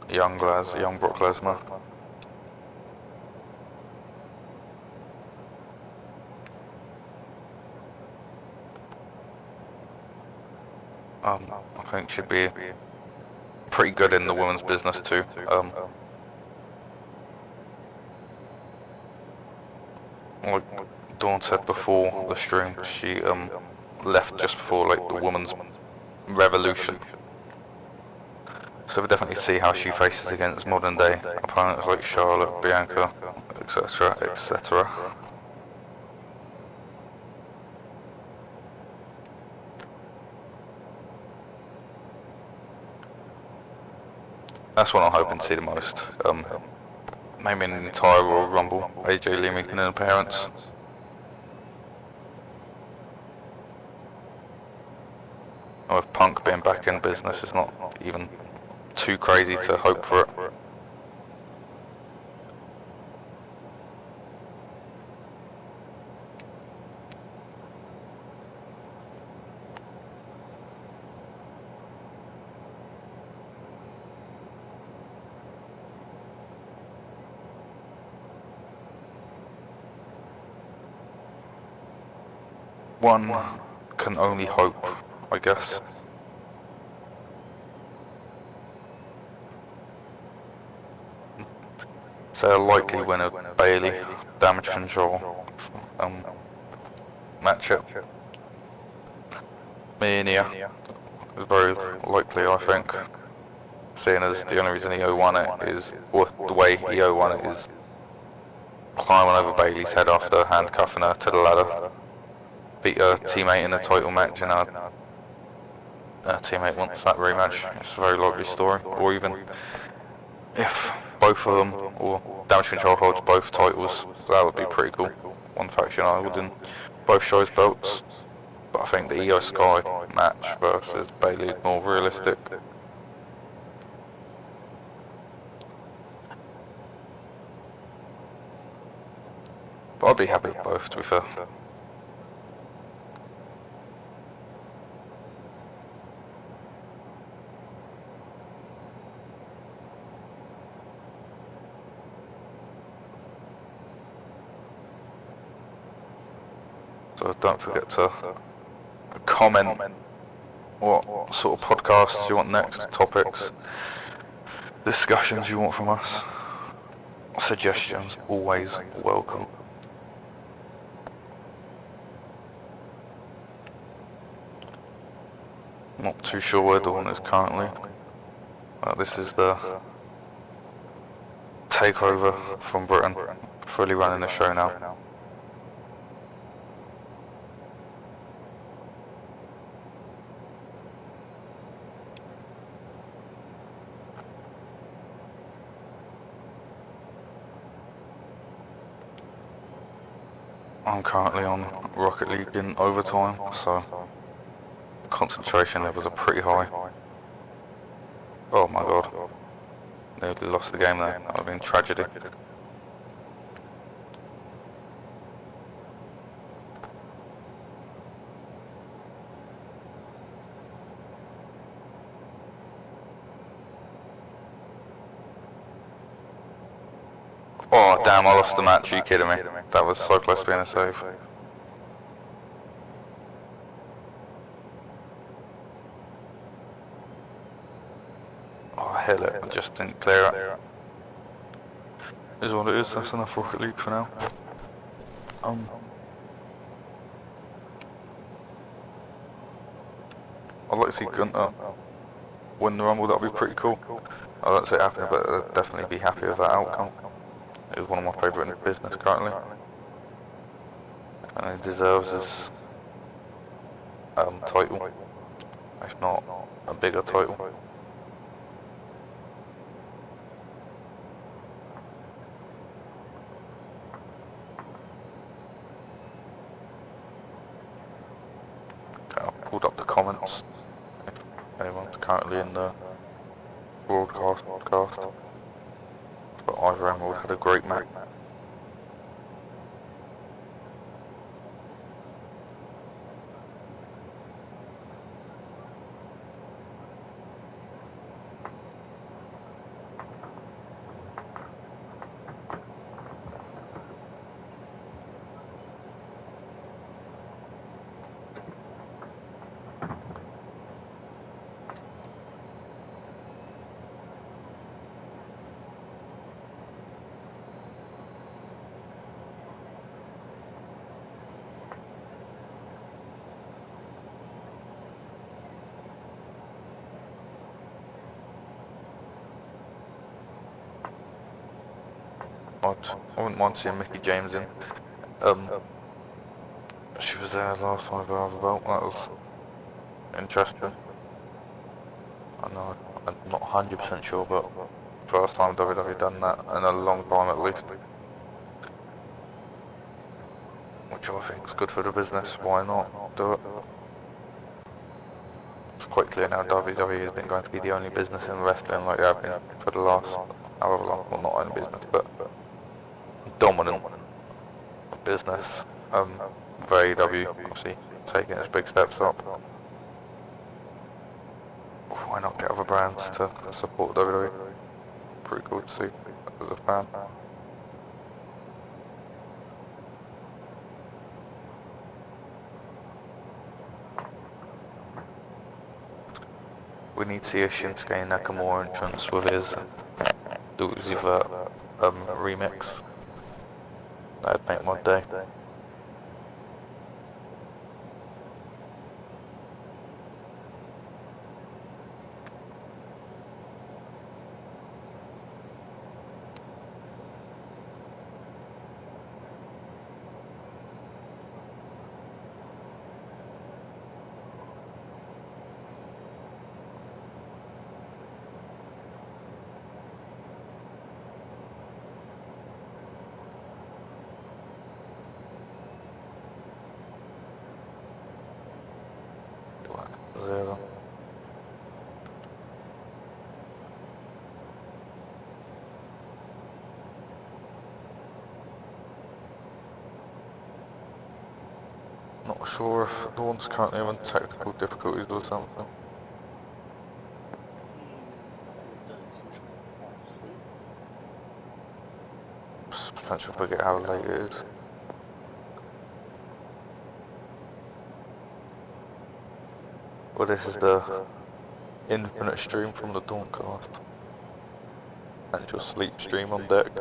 Young Brock Lesnar. I think she'd be pretty good in the women's business too. Like Dawn said before the stream, she left just before like the women's revolution. So we'll definitely see how she faces against modern day opponents like Charlotte, Bianca, etc., etc. That's what I'm hoping to see the most. Maybe in the entire Royal Rumble, AJ Lee making an appearance. And with Punk being back in business, it's not even too crazy to hope for it. One can only hope, I guess. So a likely winner, Bailey, damage control matchup. Mania is very likely, I think. Seeing as the only reason EO won it is, or the way EO won it is climbing over Bailey's head after handcuffing her to the ladder. Beat her teammate in a title match, and her teammate wants that rematch. It's a very likely story. Or even if both of them, or Damage Control holds both titles, that would be pretty cool. One faction holding both shows belts. But I think the EO Sky match versus Bailey is more realistic. But I'd be happy with both, to be fair. So don't forget to comment what sort of podcasts you want next, topics, discussions you want from us. Suggestions always welcome. Not too sure where Dawn is currently. This is the takeover from Britain, fully running the show now. I'm currently on Rocket League in overtime, so concentration levels are pretty high. Oh my god. Nearly lost the game there. That would have been tragedy. Oh damn, I lost the match, are you kidding me? That was so close to being a save. Oh hell it, I just didn't clear it. Is what it is, that's enough Rocket League for now. I'd like to see Gunter win the Rumble, that'd be pretty cool. I don't see it happening, but I'd definitely be happy with that outcome. He's one of my favourite in the business currently. And he deserves his title, if not a bigger title. Okay, I've pulled up the comments. If anyone's currently in the broadcast, but Ivor Emerald had a great match. I wouldn't mind seeing Mickey James in. She was there last time I was about. That was interesting. I know I'm not 100% sure, but first time WWE done that in a long time at least. Which I think is good for the business. Why not do it? It's quite clear now WWE isn't going to be the only business in wrestling like they have been for the last however long. Well, not only business, but dominant business. For AEW, obviously taking its big steps up. Why not get other brands to support WWE? Pretty cool to see as a fan. We need to see a Shinsuke Nakamura entrance with his Uziver remix. That'd make my day. Zero. Not sure if Dawn's currently having technical difficulties or something. Potential forget how late it is. Well, this is the infinite stream from the DawnCast. And your sleep stream on deck.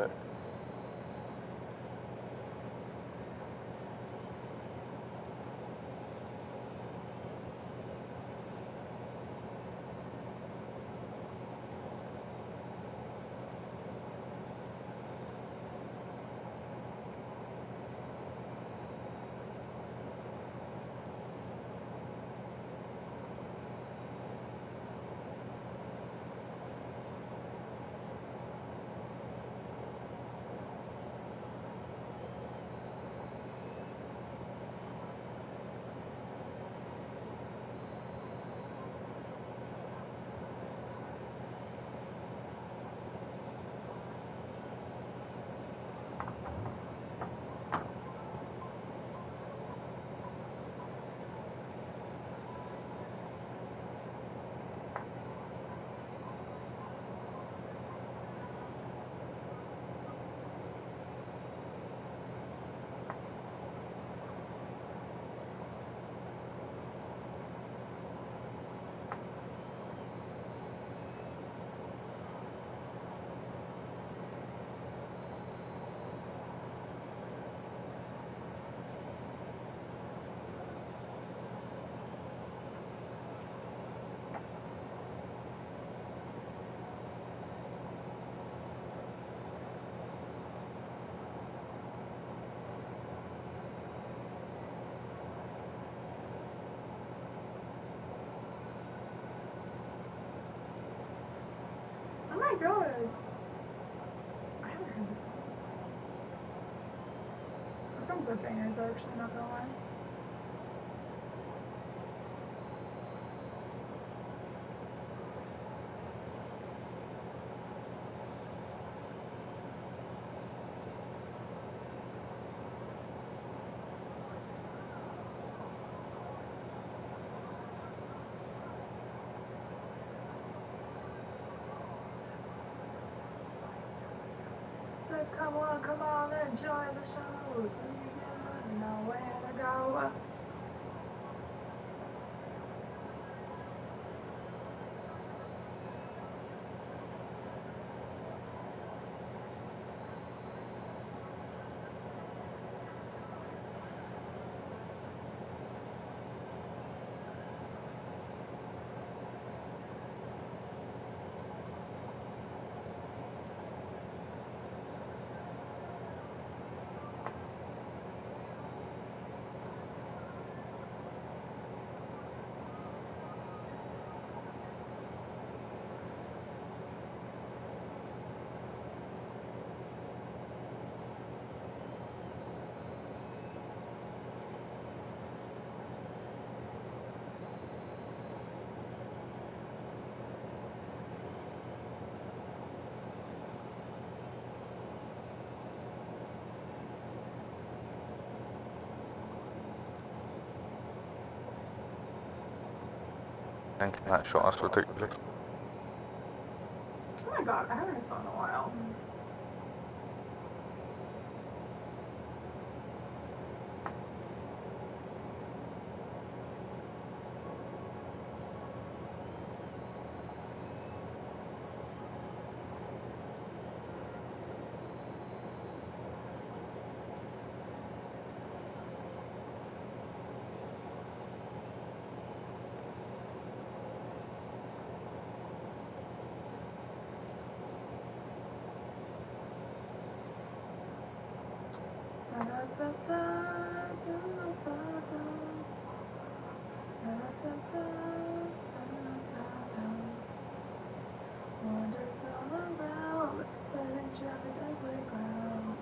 my god! I haven't heard this song. This song's a banger, actually, not gonna lie. So come on, enjoy the show. You know where to go. Thinking that shot, that's ridiculous. Oh my god, I haven't heard this song in a while. Wanders all around, letting traffic every ground.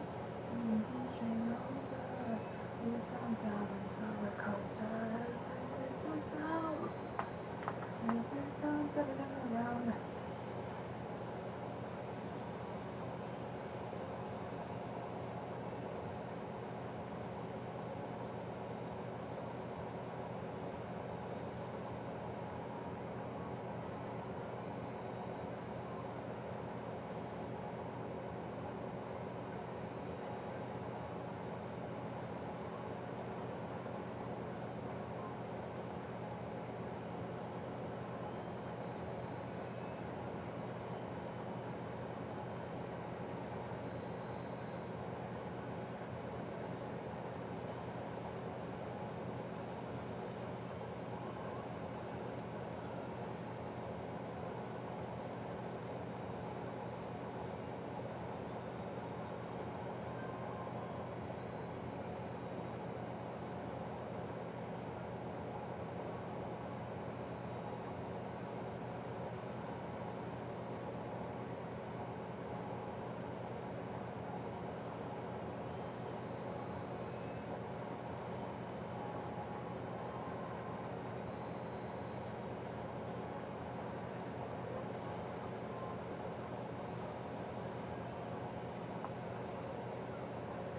Pushing over, with some balance roller coaster. It's a sound, every time that I turn around.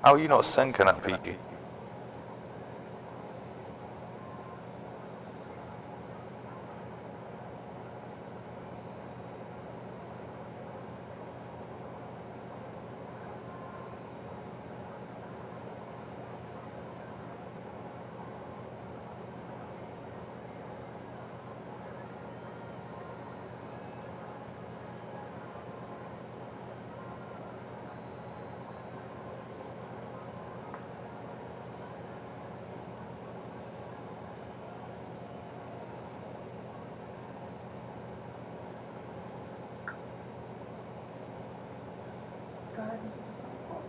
How are you not sinking that, Peaky? God, I think it's so cool.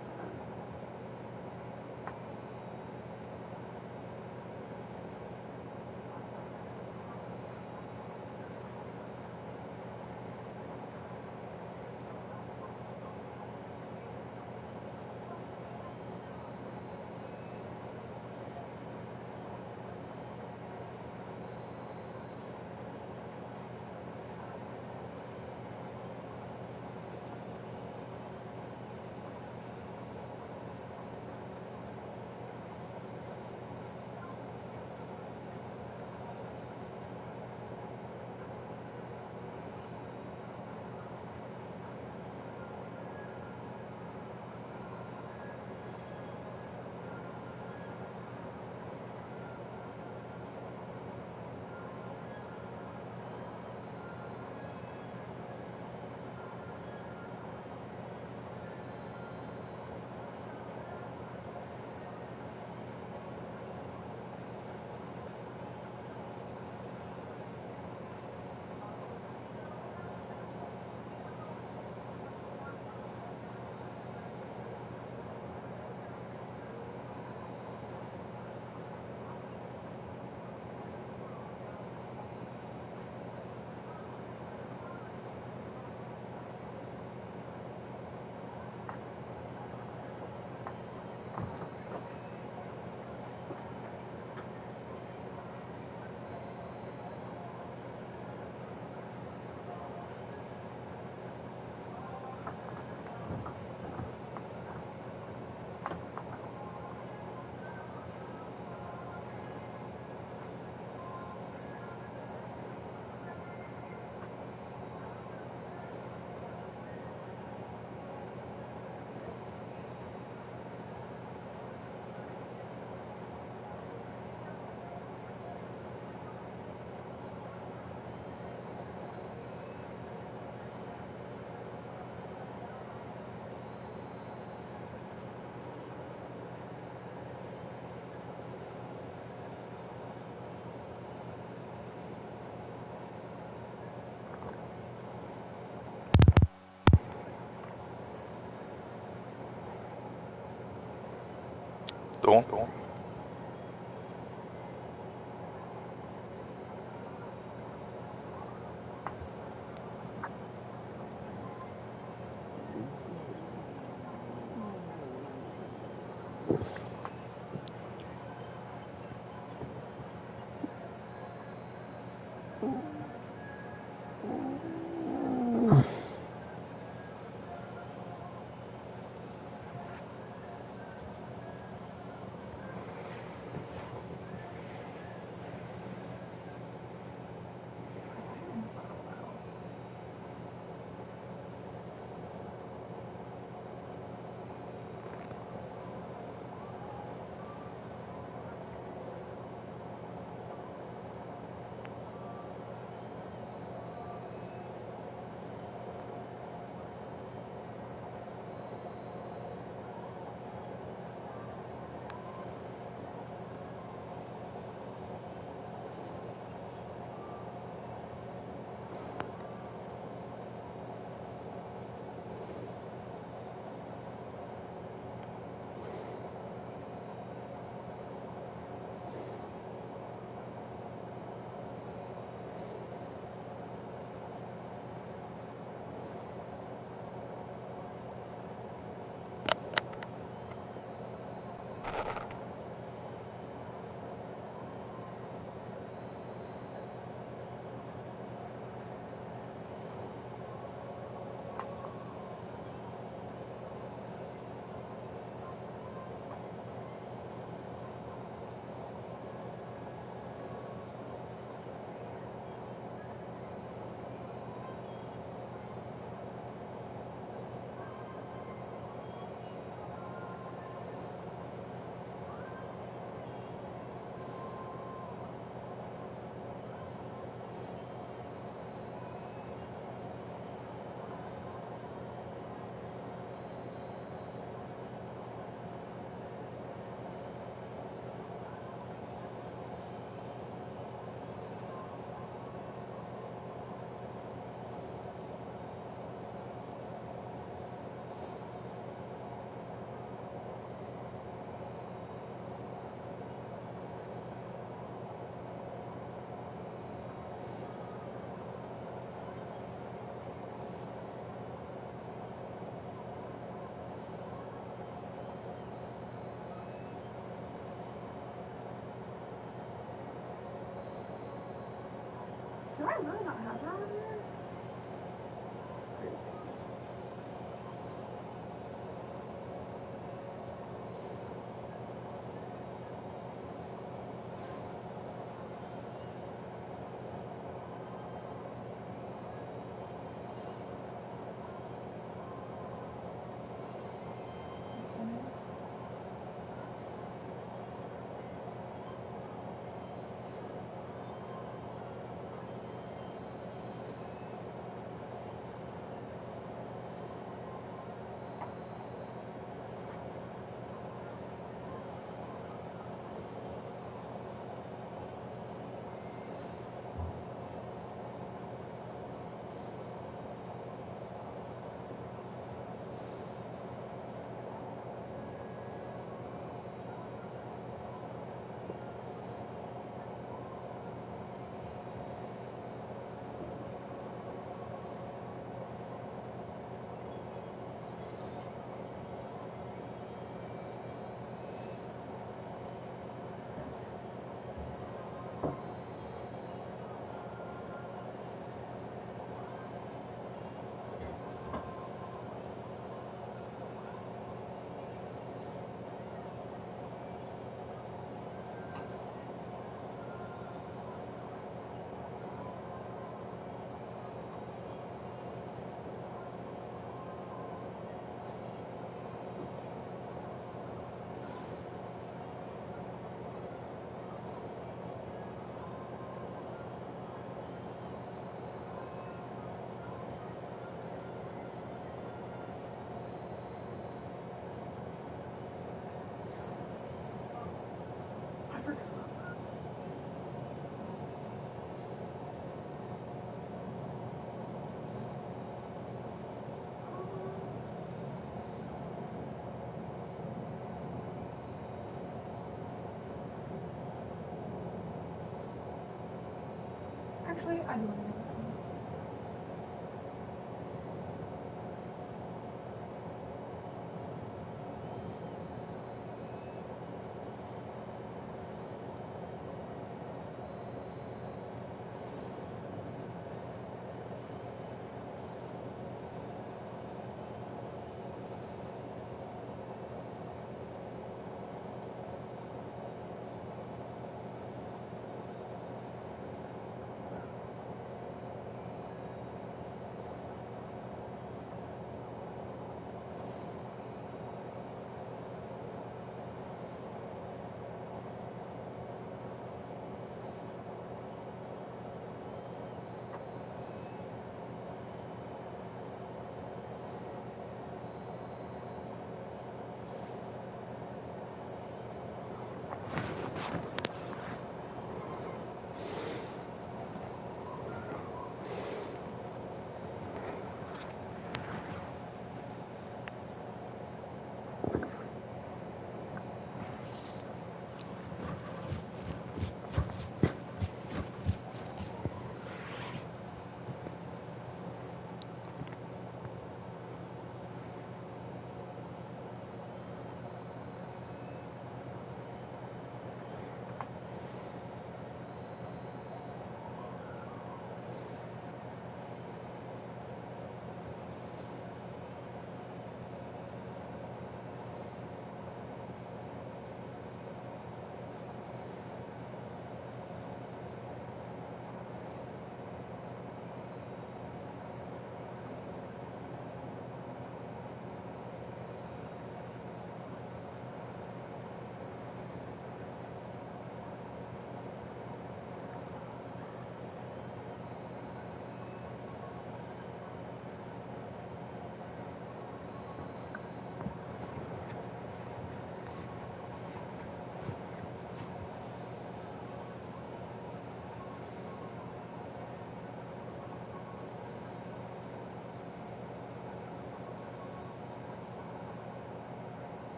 Dawn? Do I really not have that on here? It's crazy. That's funny. Actually, I do want to get some.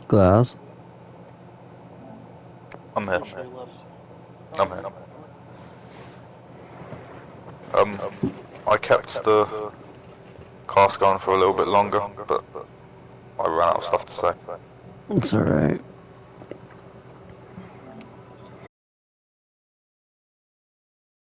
Glass. I'm here. They left. I'm here. I kept the cast going for a little bit longer, but I ran out of stuff to say. It's alright.